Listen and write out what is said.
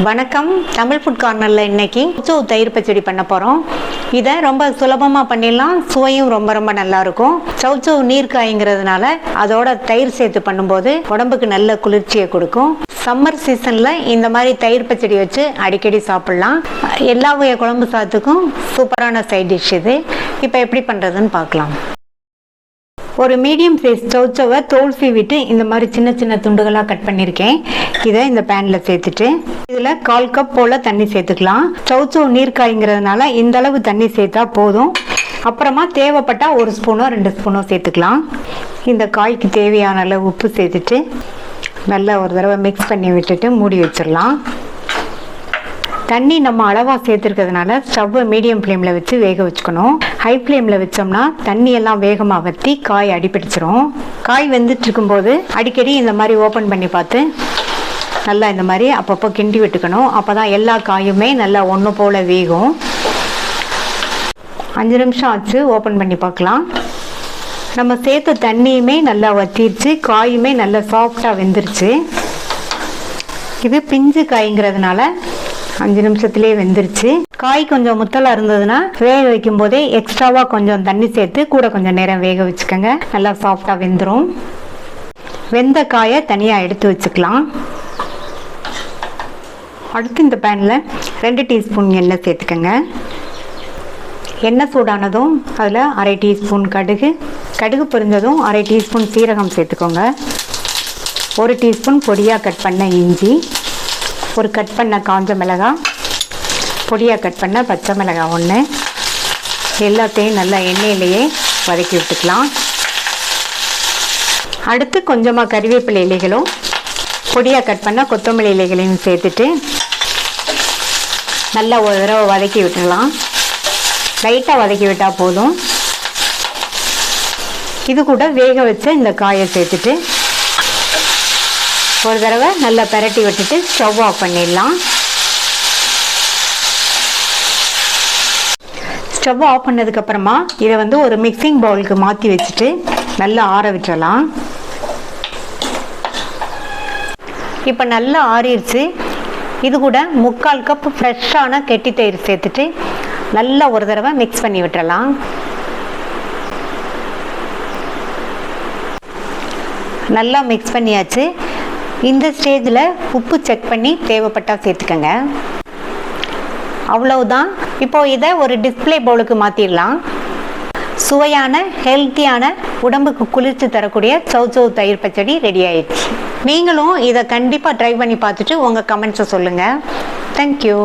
வணக்கம். தமிழ் ஃபுட் கார்னரில் இன்னைக்கு சோவ் தயிர் பச்சடி பண்ண போகிறோம். இதை ரொம்ப சுலபமாக பண்ணிடலாம். சுவையும் ரொம்ப ரொம்ப நல்லாயிருக்கும். சவ் நீர்க்காய்ங்கிறதுனால அதோட தயிர் சேர்த்து பண்ணும்போது உடம்புக்கு நல்ல குளிர்ச்சியை கொடுக்கும். சம்மர் சீசனில் இந்த மாதிரி தயிர் பச்சடி வச்சு அடிக்கடி சாப்பிட்லாம். எல்லா வகை குழம்பு சாதத்துக்கும் சூப்பரான சைட் டிஷ் இது. இப்போ எப்படி பண்ணுறதுன்னு பார்க்கலாம். ஒரு மீடியம் சைஸ் சவ்வை தோல் சீவிட்டு இந்த மாதிரி சின்ன சின்ன துண்டுகளாக கட் பண்ணியிருக்கேன். இதை இந்த பேனில் சேர்த்துட்டு இதில் 1/4 கப் போல் தண்ணி சேர்த்துக்கலாம். சவ் நீர்க்காய்ங்கிறதுனால இந்த அளவு தண்ணி சேர்த்தா போதும். அப்புறமா தேவைப்பட்டால் 1 ஸ்பூனோ 2 ஸ்பூனோ சேர்த்துக்கலாம். இந்த காய்க்கு தேவையான அளவு உப்பு சேர்த்துட்டு நல்லா ஒரு தடவை மிக்ஸ் பண்ணி விட்டுட்டு மூடி வச்சிடலாம். தண்ணி நம்ம அளவாக சேர்த்துருக்கிறதுனால ஸ்டவ்வை மீடியம் ஃப்ளேமில் வச்சு வேக வச்சுக்கணும். ஹை ஃப்ளேமில் வச்சோம்னா தண்ணியெல்லாம் வேகமாக வற்றி காய் அடிப்பிடிச்சிரும். காய் வெந்துட்டு இருக்கும்போது அடிக்கடி இந்த மாதிரி ஓப்பன் பண்ணி பார்த்து நல்லா இந்த மாதிரி அப்பப்போ கிண்டி விட்டுக்கணும். அப்போ தான் எல்லா காயுமே நல்லா ஒன்று போல் வேகும். 5 நிமிஷம் ஆச்சு. ஓப்பன் பண்ணி பார்க்கலாம். நம்ம சேர்த்த தண்ணியுமே நல்லா வற்றிருச்சு. காயுமே நல்லா சாஃப்டாக வெந்துருச்சு. இது பிஞ்சு காய்ங்கிறதுனால 5 நிமிஷத்துலேயே வெந்துருச்சு. காய் கொஞ்சம் முத்தலாக இருந்ததுன்னா வேக வைக்கும் போதே எக்ஸ்ட்ராவாக கொஞ்சம் தண்ணி சேர்த்து கூட கொஞ்சம் நேரம் வேக வச்சுக்கோங்க. நல்லா சாஃப்டாக வெந்துடும். வெந்த காயை தனியாக எடுத்து வச்சுக்கலாம். அடுத்து இந்த பேனில் 2 டீஸ்பூன் எண்ணெய் சேர்த்துக்கோங்க. எண்ணெய் சூடானதும் அதில் 1/2 டீஸ்பூன் கடுகு பொரிஞ்சதும் 1/2 டீஸ்பூன் சீரகம் சேர்த்துக்கோங்க. 1 டீஸ்பூன் பொடியாக கட் பண்ண இஞ்சி, ஒரு கட் பண்ண காஞ்ச மிளகாய், பொடியாக கட் பண்ண பச்சை மிளகாய் 1. எல்லாத்தையும் நல்லா எண்ணெயிலேயே வதக்கி விட்டுக்கலாம். அடுத்து கொஞ்சமாக கறிவேப்பிலை இலைகளும் பொடியாக கட் பண்ண கொத்தமல்லி இலைகளையும் சேர்த்துட்டு நல்லா ஒரு தடவை வதக்கி விட்டுடலாம். லைட்டாக வதக்கி விட்டால் போதும். இது கூட வேக வச்ச இந்த காயை சேர்த்துட்டு ஒரு தடவை நல்லா பிரட்டி விட்டுட்டு ஸ்டவ் ஆஃப் பண்ணிடலாம். ஸ்டவ் ஆஃப் பண்ணதுக்கப்புறமா இதை ஒரு மிக்சிங் பவுலுக்கு மாற்றி வச்சுட்டு நல்லா ஆற விட்டுறலாம். இப்போ நல்லா ஆறிடுச்சு. இது கூட 3/4 கப் ஃப்ரெஷ்ஷான கெட்டி தயிர் சேர்த்துட்டு நல்லா ஒரு தடவை மிக்ஸ் பண்ணி விட்டுறலாம். நல்லா மிக்ஸ் பண்ணியாச்சு. இந்த ஸ்டேஜில் உப்பு செக் பண்ணி தேவைப்பட்டால் சேர்த்துக்கங்க. அவ்வளவுதான். இப்போ இதை ஒரு டிஸ்பிளே பவுலுக்கு மாற்றிடலாம். சுவையான ஹெல்த்தியான உடம்புக்கு குளிர்ச்சி தரக்கூடிய சவ் தயிர் பச்சடி ரெடி ஆயிடுச்சு. நீங்களும் இதை கண்டிப்பாக ட்ரை பண்ணி பார்த்துட்டு உங்கள் கமெண்ட்ஸை சொல்லுங்கள். தேங்க்யூ.